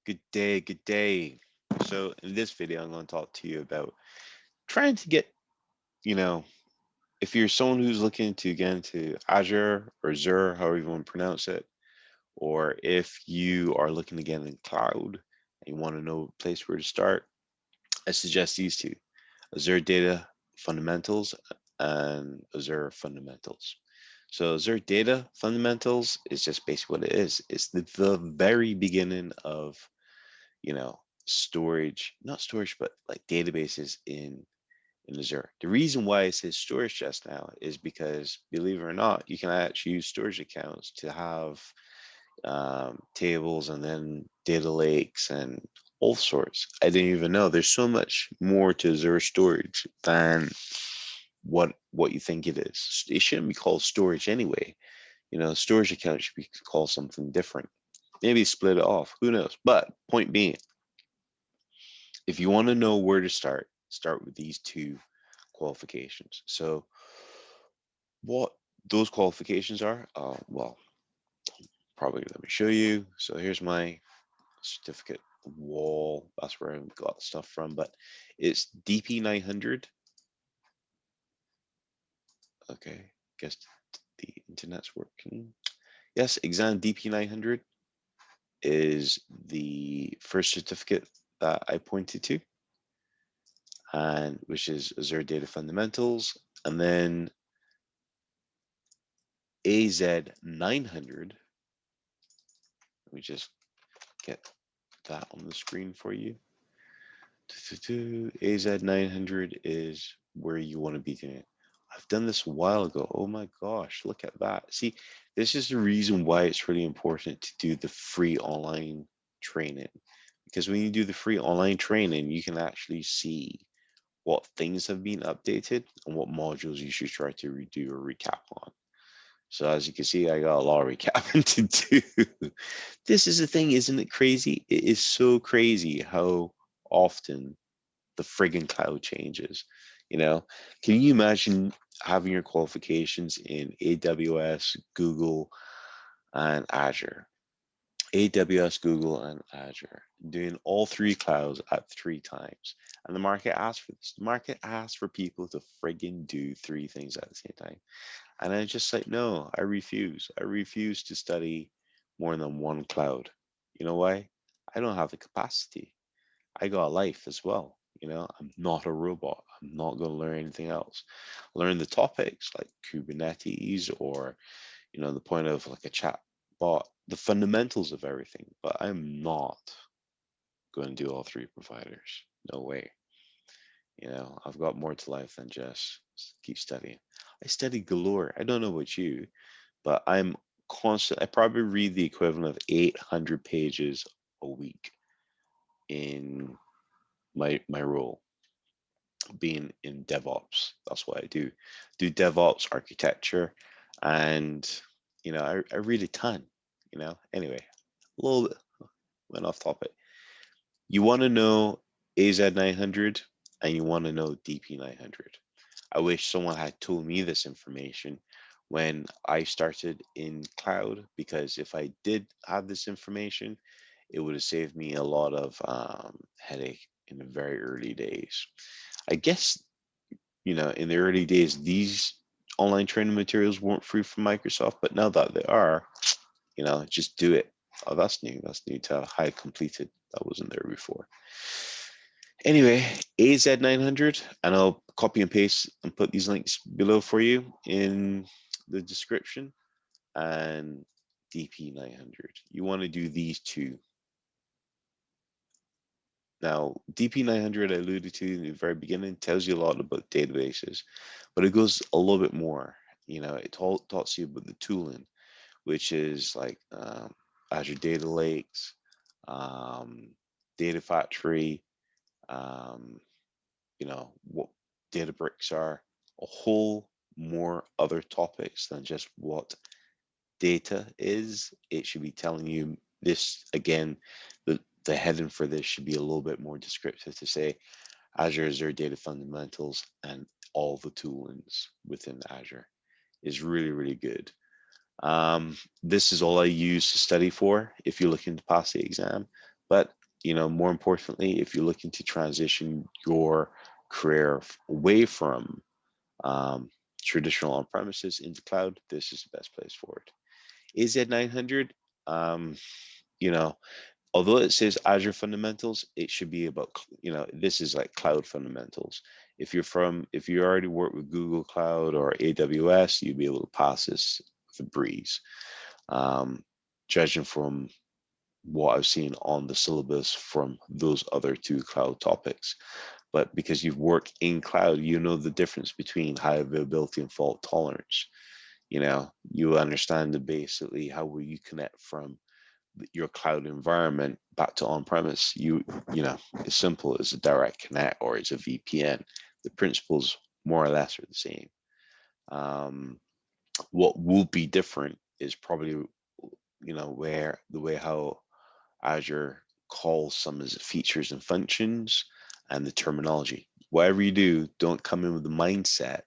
Good day, good day. So in this video, I'm going to talk to you about trying to get, you know, if you're someone who's looking to get into Azure or Azure, however you want to pronounce it, or if you are looking to get in cloud and you want to know a place where to start, I suggest these two, Azure Data Fundamentals and Azure Fundamentals. So Azure Data Fundamentals is just basically what it is. It's the very beginning of storage, not storage, but like databases in Azure. The reason why it says storage just now is because, believe it or not, you can actually use storage accounts to have tables and then data lakes and all sorts. I didn't even know there's so much more to Azure storage than what you think it is. It shouldn't be called storage anyway. Storage account should be called something different. Maybe split it off. Who knows? But point being, if you want to know where to start with these two qualifications. So, what those qualifications are, well, probably let me show you. So, here's my certificate wall. That's where I got stuff from, but it's DP900. Okay, guess the internet's working. Yes, exam DP900 is the first certificate that I pointed to, and which is Azure Data Fundamentals. And then AZ900, let me just get that on the screen for you. AZ900 is where you want to be doing it. I've done this a while ago. Oh my gosh, look at that. See, this is the reason why it's really important to do the free online training. Because when you do the free online training, you can actually see what things have been updated and what modules you should try to redo or recap on. So as you can see, I got a lot of recapping to do. This is the thing, isn't it crazy? It is so crazy how often the friggin' cloud changes. You know, can you imagine having your qualifications in AWS, Google, and Azure? AWS, Google, and Azure, doing all three clouds at three times. And the market asks for this. The market asks for people to friggin' do three things at the same time. And I just like, no, I refuse. I refuse to study more than one cloud. You know why? I don't have the capacity. I got a life as well. I'm not a robot. I'm not going to learn anything else. Learn the topics like Kubernetes or, the point of like a chat bot, the fundamentals of everything. But I'm not going to do all three providers. No way. I've got more to life than just keep studying. I study galore. I don't know about you, but I'm constant. I probably read the equivalent of 800 pages a week in my role, being in DevOps. That's what I do. Do DevOps architecture, and I read a ton. Anyway, a little bit went off topic. You want to know AZ900 and you want to know DP900. I wish someone had told me this information when I started in cloud, because if I did have this information, it would have saved me a lot of headache in the very early days. I guess, in the early days, these online training materials weren't free from Microsoft, but now that they are, just do it. Oh, that's new. That's new to high completed. That wasn't there before. Anyway, AZ900, and I'll copy and paste and put these links below for you in the description, and DP900. You want to do these two. Now, DP900, I alluded to in the very beginning, tells you a lot about databases, but it goes a little bit more. It talks to you about the tooling, which is like Azure Data Lakes, um, Data Factory, um, what data bricks are, a whole more other topics than just what data is. It should be telling you this again. The heading for this should be a little bit more descriptive to say Azure Data Fundamentals and all the toolings within Azure is really, really good. This is all I use to study for if you're looking to pass the exam. But more importantly, if you're looking to transition your career away from traditional on-premises into cloud, this is the best place for it. AZ900, um, you know, although it says Azure fundamentals, it should be about, this is like cloud fundamentals. If you already work with Google Cloud or AWS, you'd be able to pass this with a breeze. Um, Judging from what I've seen on the syllabus from those other two cloud topics. But because you've worked in cloud, you know the difference between high availability and fault tolerance. You understand basically how will you connect from your cloud environment back to on-premise. As simple as a direct connect or as a VPN. The principles more or less are the same. Um, what will be different is probably where the way how Azure calls some of its features and functions and the terminology. Whatever you do, don't come in with the mindset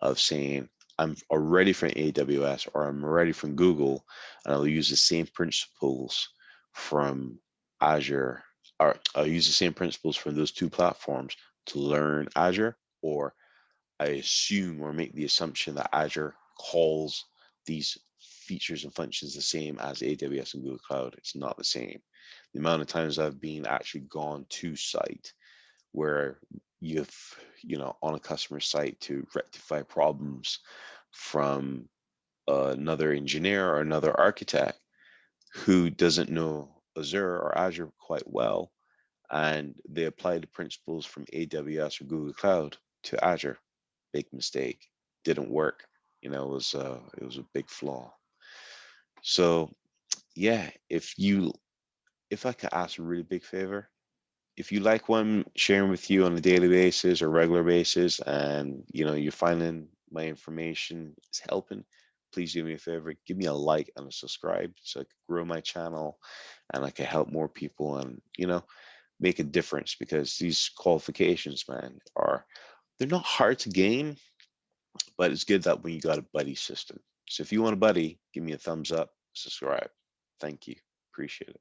of saying, I'm already from AWS or I'm already from Google, and I'll use the same principles from Azure, or I'll use the same principles from those two platforms to learn Azure, or I assume or make the assumption that Azure calls these features and functions the same as AWS and Google Cloud. It's not the same. The amount of times I've been actually gone to site where you've, on a customer site to rectify problems from another engineer or another architect who doesn't know Azure or Azure quite well, and they apply the principles from AWS or Google Cloud to Azure. Big mistake. Didn't work. It was a big flaw. So yeah, if I could ask a really big favor, if you like what I'm sharing with you on a daily basis or regular basis, and you're finding my information is helping, please do me a favor, give me a like and a subscribe so I can grow my channel and I can help more people and make a difference, because these qualifications, man, they're not hard to gain, but it's good that when you got a buddy system. So if you want a buddy, give me a thumbs up, subscribe. Thank you. Appreciate it.